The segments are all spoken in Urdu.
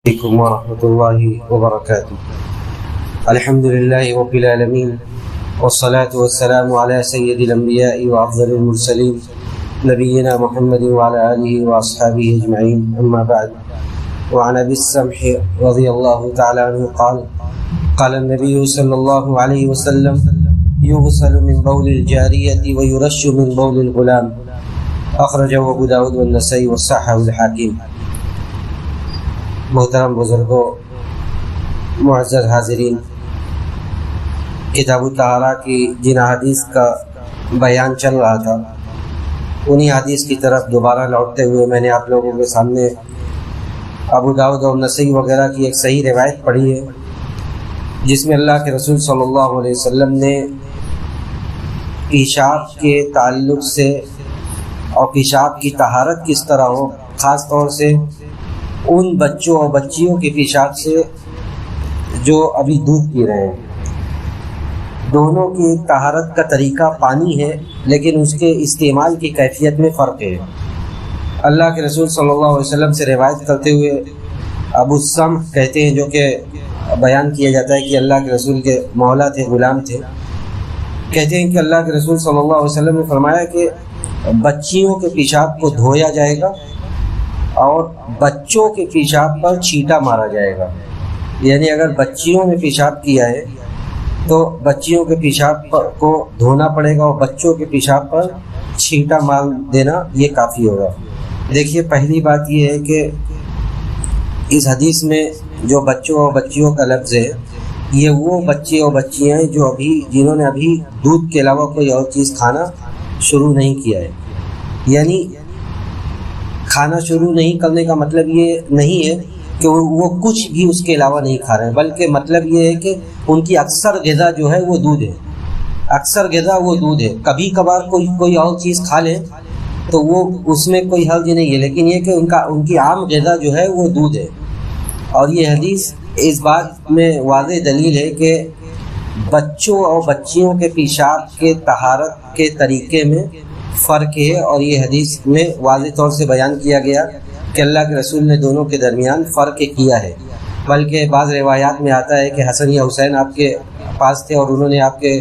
عليكم ورحمة الله وبركاته. الحمد لله رب العالمين، والصلاة والسلام على سيد الأنبياء وأفضل المرسلين نبينا محمد وعلى آله وأصحابه أجمعين، أما بعد. وعن أبي السمح رضي الله تعالى عنه قال النبي صلى الله عليه وسلم: يغسل من بول الجارية ويرش من بول الغلام. أخرجه أبو داود والنسائي والصححه الحاکم. محترم بزرگوں، معزز حاضرین، کتاب الطہارہ کی جن حدیث کا بیان چل رہا تھا، انہی حدیث کی طرف دوبارہ لوٹتے ہوئے میں نے آپ لوگوں کے سامنے ابو داؤد اور نسائی وغیرہ کی ایک صحیح روایت پڑھی ہے، جس میں اللہ کے رسول صلی اللہ علیہ وسلم نے پیشاب کے تعلق سے اور پیشاب کی طہارت کس طرح ہو، خاص طور سے ان بچوں اور بچیوں کے پیشاب سے جو ابھی دودھ پی رہے ہیں، دونوں کی طہارت کا طریقہ پانی ہے، لیکن اس کے استعمال کی کیفیت میں فرق ہے۔ اللہ کے رسول صلی اللہ علیہ وسلم سے روایت کرتے ہوئے ابو السمح کہتے ہیں، جو کہ بیان کیا جاتا ہے کہ اللہ کے رسول کے مولا تھے، غلام تھے، کہتے ہیں کہ اللہ کے رسول صلی اللہ علیہ وسلم نے فرمایا کہ بچیوں کے پیشاب کو دھویا جائے گا اور بچوں کے پیشاب پر چھینٹا مارا جائے گا۔ یعنی اگر بچیوں نے پیشاب کیا ہے تو بچیوں کے پیشاب کو دھونا پڑے گا اور بچوں کے پیشاب پر چھینٹا مار دینا یہ کافی ہوگا۔ دیکھیے، پہلی بات یہ ہے کہ اس حدیث میں جو بچوں اور بچیوں کا لفظ ہے، یہ وہ بچے اور بچیاں ہیں جو جنہوں نے ابھی دودھ کے علاوہ کوئی اور چیز کھانا شروع نہیں کیا ہے۔ یعنی کھانا شروع نہیں کرنے کا مطلب یہ نہیں ہے کہ وہ کچھ بھی اس کے علاوہ نہیں کھا رہے ہیں، بلکہ مطلب یہ ہے کہ ان کی اکثر غذا جو ہے وہ دودھ ہے، اکثر غذا وہ دودھ ہے۔ کبھی کبھار کوئی اور چیز کھا لیں تو وہ اس میں کوئی حرج نہیں ہے، لیکن یہ کہ ان کی عام غذا جو ہے وہ دودھ ہے۔ اور یہ حدیث اس بات میں واضح دلیل ہے کہ بچوں اور بچیوں کے پیشاب کے طہارت کے طریقے میں فرق ہے، اور یہ حدیث میں واضح طور سے بیان کیا گیا کہ اللہ کے رسول نے دونوں کے درمیان فرق کیا ہے۔ بلکہ بعض روایات میں آتا ہے کہ حسن یا حسین آپ کے پاس تھے اور انہوں نے آپ کے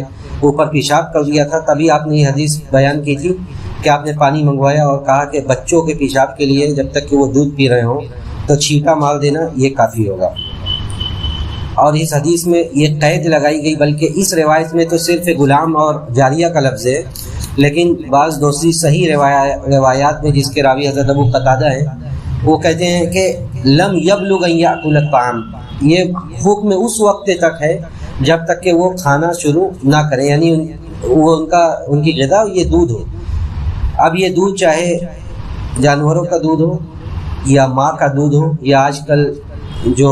اوپر پیشاب کر دیا تھا، تبھی آپ نے یہ حدیث بیان کی تھی کہ آپ نے پانی منگوایا اور کہا کہ بچوں کے پیشاب کے لیے جب تک کہ وہ دودھ پی رہے ہوں تو چھینٹا مار دینا یہ کافی ہوگا۔ اور اس حدیث میں یہ قید لگائی گئی، بلکہ اس روایت میں تو صرف غلام اور جاریہ کا لفظ ہے، لیکن بعض دوسری صحیح روایات میں جس کے راوی حضرت ابو قتادہ ہیں، وہ کہتے ہیں کہ لم یبلغ ان یاکل الطعام، یہ حکم اس وقت تک ہے جب تک کہ وہ کھانا شروع نہ کریں، یعنی وہ ان کی غذا یہ دودھ ہو۔ اب یہ دودھ چاہے جانوروں کا دودھ ہو یا ماں کا دودھ ہو، یا آج کل جو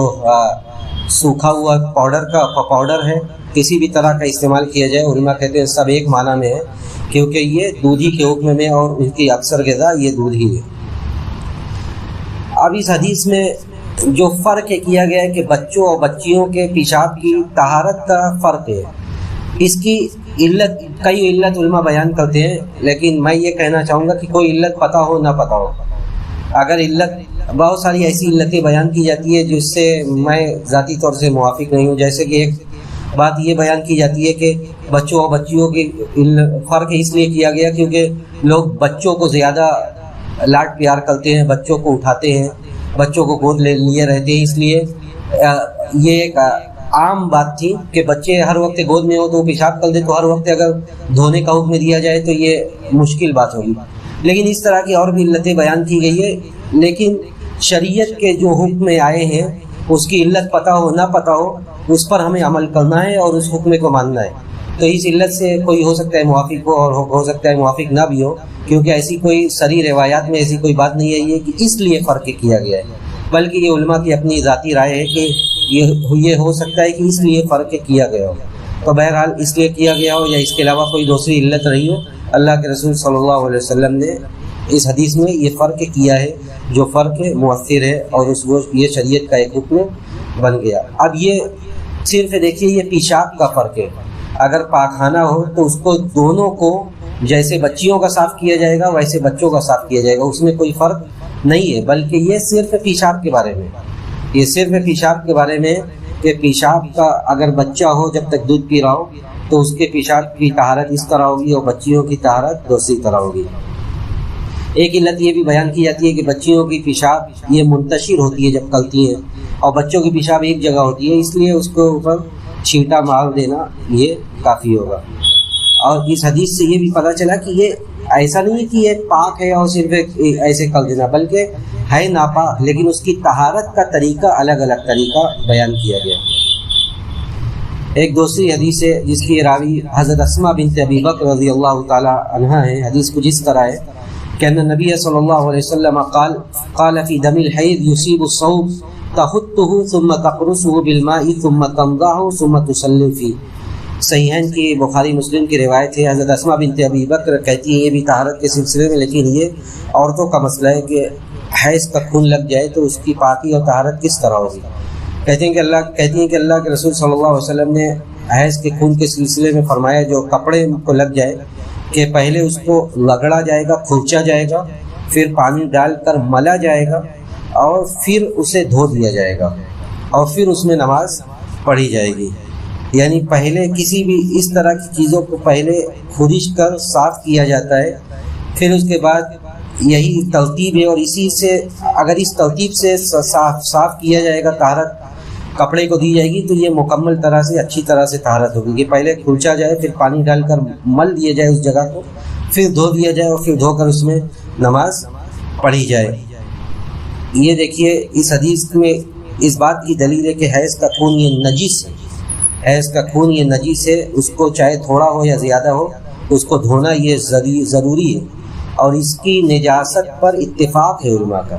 سوکھا ہوا پاؤڈر ہے، کسی بھی طرح کا استعمال کیا جائے، علماء کہتے ہیں سب ایک معنی میں ہے، کیونکہ یہ دودھ ہی کے حکم میں اور ان کی اکثر غذا یہ دودھ ہی ہے۔ اب اس حدیث میں جو فرق کیا گیا ہے کہ بچوں اور بچیوں کے پیشاب کی طہارت کا فرق ہے، اس کی کئی علت علماء بیان کرتے ہیں، لیکن میں یہ کہنا چاہوں گا کہ کوئی علت پتہ ہو نہ پتہ ہو، اگر بہت ساری ایسی علتیں بیان کی جاتی ہے جس سے میں ذاتی طور سے موافق نہیں ہوں۔ جیسے کہ ایک بات یہ بیان کی جاتی ہے کہ بچوں اور بچیوں کے فرق اس لیے کیا گیا کیونکہ لوگ بچوں کو زیادہ لاڈ پیار کرتے ہیں، بچوں کو اٹھاتے ہیں، بچوں کو گود لیے رہتے ہیں، اس لیے یہ ایک عام بات تھی کہ بچے ہر وقت گود میں ہو تو وہ پیشاب کر دے، تو ہر وقت اگر دھونے کا حکم دیا جائے تو یہ مشکل بات ہوگی۔ لیکن اس طرح کی اور بھی علتیں بیان کی گئی ہے، لیکن شریعت کے جو حکم آئے ہیں اس کی علت پتہ ہو نہ پتہ ہو، اس پر ہمیں عمل کرنا ہے اور اس حکم کو ماننا ہے۔ تو اس علت سے کوئی ہو سکتا ہے موافق ہو اور ہو سکتا ہے موافق نہ بھی ہو، کیونکہ ایسی کوئی صریح روایات میں ایسی کوئی بات نہیں ہے یہ کہ اس لیے فرق کیا گیا ہے، بلکہ یہ علماء کی اپنی ذاتی رائے ہے کہ یہ ہو سکتا ہے کہ اس لیے فرق کیا گیا ہو۔ تو بہرحال اس لیے کیا گیا ہو یا اس کے علاوہ کوئی دوسری علت رہی ہو، اللہ کے رسول صلی اللہ علیہ وسلم نے اس حدیث میں یہ فرق کیا ہے، جو فرق مؤثر ہے اور یہ شریعت کا ایک حکم بن گیا۔ اب یہ صرف دیکھیے یہ پیشاب کا فرق ہے، اگر پاخانہ ہو تو اس کو دونوں کو جیسے بچیوں کا صاف کیا جائے گا ویسے بچوں کا صاف کیا جائے گا، اس میں کوئی فرق نہیں ہے، بلکہ یہ صرف پیشاب کے بارے میں۔ یہ صرف پیشاب کے بارے میں کہ پیشاب کا اگر بچہ ہو جب تک دودھ پی رہا ہو تو اس کے پیشاب کی طہارت اس طرح ہوگی اور بچیوں کی طہارت دوسری طرح ہوگی۔ ایک علت یہ بھی بیان کی جاتی ہے کہ بچیوں کی پیشاب یہ منتشر ہوتی ہے جب کلتی ہیں، اور بچوں کی پیشاب ایک جگہ ہوتی ہے، اس لیے اس کو اوپر چھینٹا مار دینا یہ کافی ہوگا۔ اور اس حدیث سے یہ بھی پتہ چلا کہ یہ ایسا نہیں ہے کہ یہ پاک ہے اور صرف ایسے کر دینا، بلکہ ہے ناپاک، لیکن اس کی طہارت کا طریقہ الگ الگ طریقہ بیان کیا گیا۔ ایک دوسری حدیث ہے جس کی راوی حضرت اسماء بنت ابی بکر رضی اللہ تعالی عنہا ہے۔ حدیث کچھ اس طرح ہے کہ ان نبی صلی اللہ علیہ وسلم قال فی دم الحیض یصیب الصوب تحطه ثم تقرصه بالماء ثم تنضعه ثم تصلی فيه۔ صحیحین کی بخاری مسلم کی روایت ہے۔ حضرت اسماء بنت ابی بکر کہتی ہیں یہ بھی طہارت کے سلسلے میں، لیکن یہ عورتوں کا مسئلہ ہے کہ حیض کا خون لگ جائے تو اس کی پاکی اور طہارت کس طرح ہوگی۔ کہتی ہیں کہ اللہ کے رسول صلی اللہ علیہ وسلم نے حیض کے خون کے سلسلے میں فرمایا جو کپڑے کو لگ جائے کہ پہلے اس کو رگڑا جائے گا، کھرچا جائے گا، پھر پانی ڈال کر ملا جائے گا اور پھر اسے دھو دیا جائے گا اور پھر اس میں نماز پڑھی جائے گی۔ یعنی پہلے کسی بھی اس طرح کی چیزوں کو پہلے خرش کر صاف کیا جاتا ہے، پھر اس کے بعد یہی ترتیب ہے، اور اسی سے اگر اس ترتیب سے صاف کیا جائے گا، طہارت کپڑے کو دی جائے گی تو یہ مکمل طرح سے اچھی طرح سے طہارت ہوگی کہ پہلے کھرچا جائے، پھر پانی ڈال کر مل دیا جائے اس جگہ کو، پھر دھو دیا جائے اور پھر دھو کر اس میں نماز پڑھی جائے۔ یہ دیکھیے اس حدیث میں اس بات کی دلیل ہے کہ حیض کا خون یہ نجس ہے، حیض کا خون یہ نجس ہے، اس کو چاہے تھوڑا ہو یا زیادہ ہو اس کو دھونا یہ ضروری ہے، اور اس کی نجاست پر اتفاق ہے علماء کا،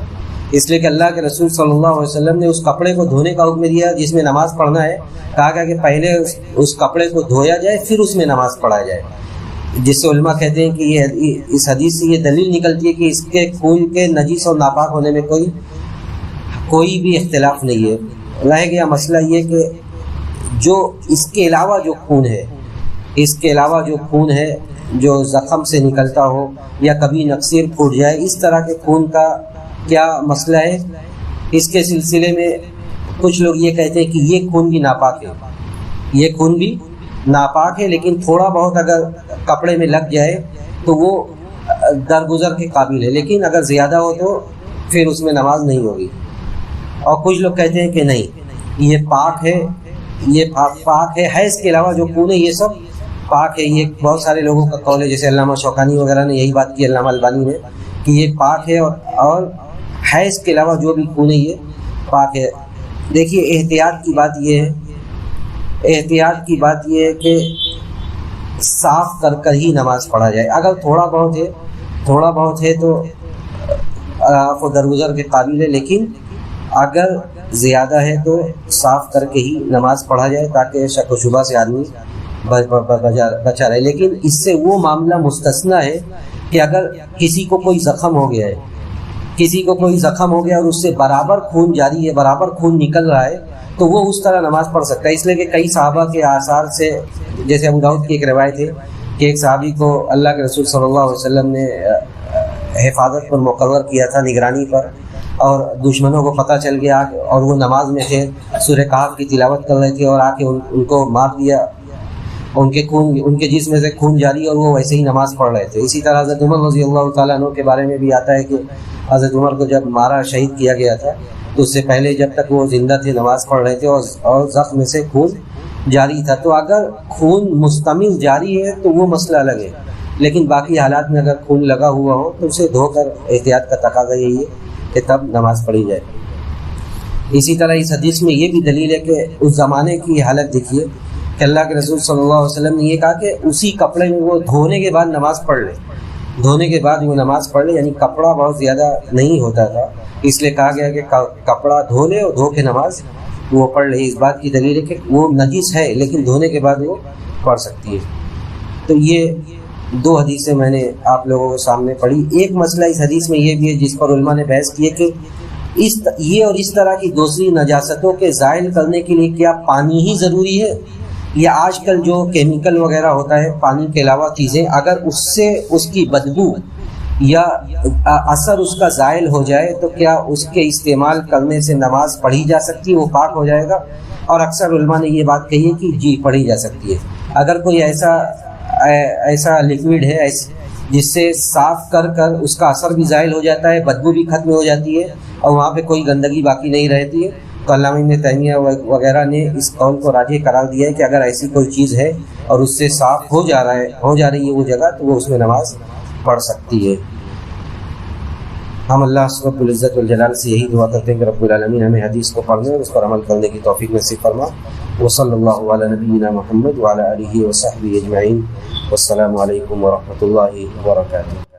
اس لیے کہ اللہ کے رسول صلی اللہ علیہ وسلم نے اس کپڑے کو دھونے کا حکم دیا جس میں نماز پڑھنا ہے، کہا گیا کہ پہلے اس کپڑے کو دھویا جائے پھر اس میں نماز پڑھا جائے، جس سے علماء کہتے ہیں کہ یہ اس حدیث سے یہ دلیل نکلتی ہے کہ اس کے خون کے نجس اور ناپاک ہونے میں کوئی بھی اختلاف نہیں ہے۔ رہ گیا مسئلہ یہ کہ جو اس کے علاوہ جو خون ہے، اس کے علاوہ جو خون ہے جو زخم سے نکلتا ہو یا کبھی نقصیر پھوٹ جائے، اس طرح کے خون کا کیا مسئلہ ہے؟ اس کے سلسلے میں کچھ لوگ یہ کہتے ہیں کہ یہ خون بھی ناپاک ہے، یہ خون بھی ناپاک ہے، لیکن تھوڑا بہت اگر کپڑے میں لگ جائے تو وہ درگزر کے قابل ہے، لیکن اگر زیادہ ہو تو پھر اس میں نماز نہیں ہوگی۔ اور کچھ لوگ کہتے ہیں کہ نہیں، یہ پاک ہے، یہ پاک ہے، حیض کے علاوہ جو خون ہے یہ سب پاک ہے۔ یہ بہت سارے لوگوں کا قول ہے، جیسے علامہ شوکانی وغیرہ نے یہی بات کی، علامہ البانی نے، کہ یہ پاک ہے اور حیض کے علاوہ جو بھی خون ہے یہ پاک ہے۔ دیکھیے احتیاط کی بات یہ ہے کہ صاف کر ہی نماز پڑھا جائے۔ اگر تھوڑا بہت ہے تو آپ کو درگزر کے قابل ہے، لیکن اگر زیادہ ہے تو صاف کر کے ہی نماز پڑھا جائے تاکہ شک و شبہ سے آدمی بچا رہے۔ لیکن اس سے وہ معاملہ مستثنیٰ ہے کہ اگر کسی کو کوئی زخم ہو گیا اور اس سے برابر خون جاری ہے، برابر خون نکل رہا ہے، تو وہ اس طرح نماز پڑھ سکتا ہے، اس لیے کہ کئی صحابہ کے آثار سے، جیسے ابو داؤد کی ایک روایت ہے کہ ایک صحابی کو اللہ کے رسول صلی اللہ علیہ وسلم نے حفاظت پر مقرر کیا تھا، نگرانی پر، اور دشمنوں کو پتہ چل گیا اور وہ نماز میں تھے، سورہ کہف کی تلاوت کر رہے تھے اور آ کے ان کو مار دیا، ان کے جسم سے خون جاری اور وہ ویسے ہی نماز پڑھ رہے تھے۔ اسی طرح حضرت عمر رضی اللہ تعالیٰ عنہ کے بارے میں بھی آتا ہے کہ حضرت عمر کو جب مارا شہید کیا گیا تھا تو اس سے پہلے جب تک وہ زندہ تھے نماز پڑھ رہے تھے اور زخم میں سے خون جاری تھا۔ تو اگر خون مستمر جاری ہے تو وہ مسئلہ الگ ہے، لیکن باقی حالات میں اگر خون لگا ہوا ہو تو اسے دھو کر احتیاط کا تقاضا یہی ہے کہ تب نماز پڑھی جائے۔ اسی طرح اس حدیث میں یہ بھی دلیل ہے کہ اس زمانے کی حالت دیکھیے کہ اللہ کے رسول صلی اللہ علیہ وسلم نے یہ کہا کہ اسی کپڑے میں وہ دھونے کے بعد نماز پڑھ لے، یعنی کپڑا بہت زیادہ نہیں ہوتا تھا، اس لیے کہا گیا کہ کپڑا دھو لے اور دھو کے نماز وہ پڑھ لے۔ اس بات کی دلیل ہے کہ وہ نجس ہے لیکن دھونے کے بعد وہ پڑھ سکتی ہے۔ تو یہ دو حدیثیں میں نے آپ لوگوں کے سامنے پڑھی۔ ایک مسئلہ اس حدیث میں یہ بھی ہے جس پر علماء نے بحث کی ہے کہ یہ اور اس طرح کی دوسری نجاستوں کے زائل کرنے کے لیے کیا پانی ہی ضروری ہے، یا آج کل جو کیمیکل وغیرہ ہوتا ہے پانی کے علاوہ چیزیں، اگر اس سے اس کی بدبو یا اثر اس کا زائل ہو جائے تو کیا اس کے استعمال کرنے سے نماز پڑھی جا سکتی ہے، وہ پاک ہو جائے گا؟ اور اکثر علماء نے یہ بات کہی ہے کہ جی پڑھی جا سکتی ہے۔ اگر کوئی ایسا لکوڈ ہے جس سے صاف کر اس کا اثر بھی زائل ہو جاتا ہے، بدبو بھی ختم ہو جاتی ہے اور وہاں پہ کوئی گندگی باقی نہیں رہتی ہے، تو علامہ ابن تیمیہ وغیرہ نے اس قول کو راجح قرار دیا ہے کہ اگر ایسی کوئی چیز ہے اور اس سے صاف ہو جا رہی ہے وہ جگہ، تو وہ اس میں نماز پڑھ سکتی ہے۔ ہم اللہ رب العزت والجلال سے یہی دعا کرتے ہیں کہ رب العالمین ہمیں حدیث کو پڑھنے اور اس پر عمل کرنے کی توفیق نصیب فرما۔ وصلی اللہ علی نبینا محمد وعلی آلہ وصحبہ اجمعین۔ والسلام علیکم ورحمۃ اللہ وبرکاتہ۔